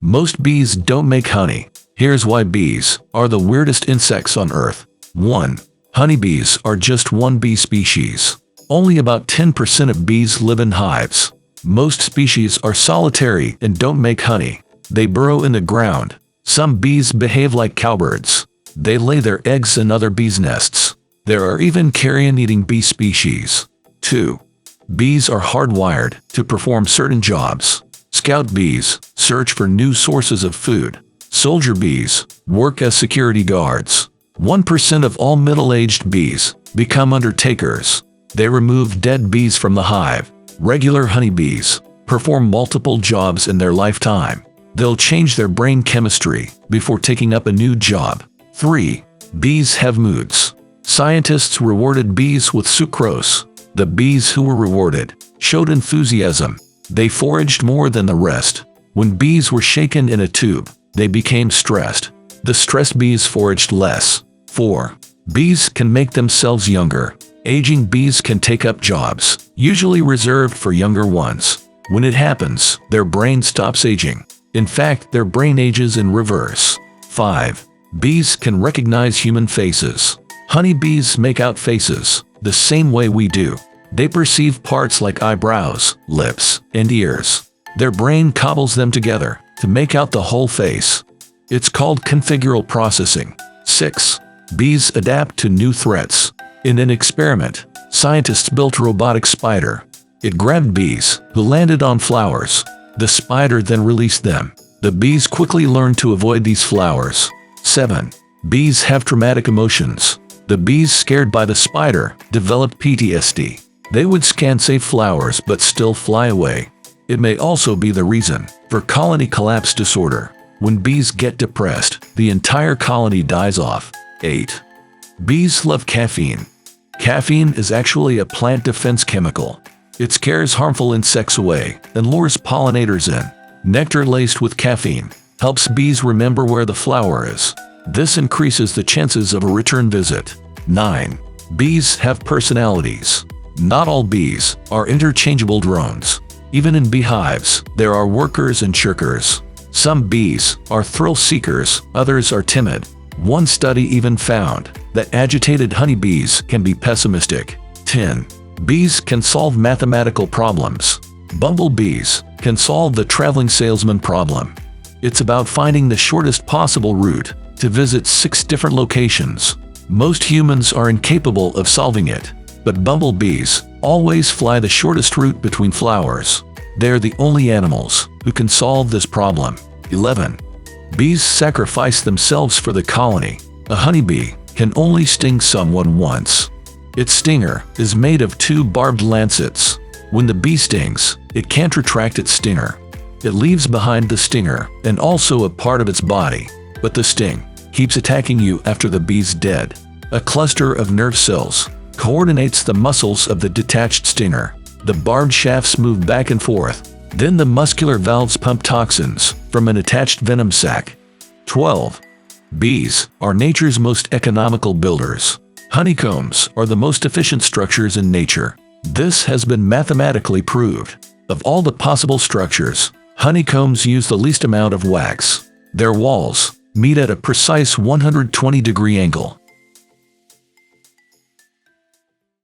Most bees don't make honey. Here's why bees are the weirdest insects on Earth. 1. Honeybees are just one bee species. Only about 10% of bees live in hives. Most species are solitary and don't make honey. They burrow in the ground. Some bees behave like cowbirds. They lay their eggs in other bees' nests. There are even carrion-eating bee species. 2. Bees are hardwired to perform certain jobs. Scout bees search for new sources of food. Soldier bees work as security guards. 1% of all middle-aged bees become undertakers. They remove dead bees from the hive. Regular honeybees perform multiple jobs in their lifetime. They'll change their brain chemistry before taking up a new job. 3. Bees have moods. Scientists rewarded bees with sucrose. The bees who were rewarded showed enthusiasm. They foraged more than the rest. When bees were shaken in a tube, they became stressed. The stressed bees foraged less. 4. Bees can make themselves younger. Aging bees can take up jobs, usually reserved for younger ones. When it happens, their brain stops aging. In fact, their brain ages in reverse. 5. Bees can recognize human faces. Honeybees make out faces the same way we do. They perceive parts like eyebrows, lips, and ears. Their brain cobbles them together to make out the whole face. It's called configural processing. 6. Bees adapt to new threats. In an experiment, scientists built a robotic spider. It grabbed bees who landed on flowers. The spider then released them. The bees quickly learned to avoid these flowers. 7. Bees have traumatic emotions. The bees scared by the spider developed PTSD. They would scan safe flowers but still fly away. It may also be the reason for colony collapse disorder. When bees get depressed, the entire colony dies off. 8. Bees love caffeine. Caffeine is actually a plant defense chemical. It scares harmful insects away and lures pollinators in. Nectar laced with caffeine helps bees remember where the flower is. This increases the chances of a return visit. 9. Bees have personalities. Not all bees are interchangeable drones. Even in beehives, there are workers and shirkers. Some bees are thrill seekers, others are timid. One study even found that agitated honeybees can be pessimistic. 10. Bees can solve mathematical problems. Bumblebees can solve the traveling salesman problem. It's about finding the shortest possible route to visit 6 different locations. Most humans are incapable of solving it, but bumblebees always fly the shortest route between flowers. They're the only animals who can solve this problem. 11. Bees sacrifice themselves for the colony. A honeybee can only sting someone once. Its stinger is made of 2 barbed lancets. When the bee stings, it can't retract its stinger. It leaves behind the stinger and also a part of its body, but the sting keeps attacking you after the bee's dead. A cluster of nerve cells coordinates the muscles of the detached stinger. The barbed shafts move back and forth. Then the muscular valves pump toxins from an attached venom sac. 12. Bees are nature's most economical builders. Honeycombs are the most efficient structures in nature. This has been mathematically proved. Of all the possible structures, honeycombs use the least amount of wax. Their walls meet at a precise 120-degree angle.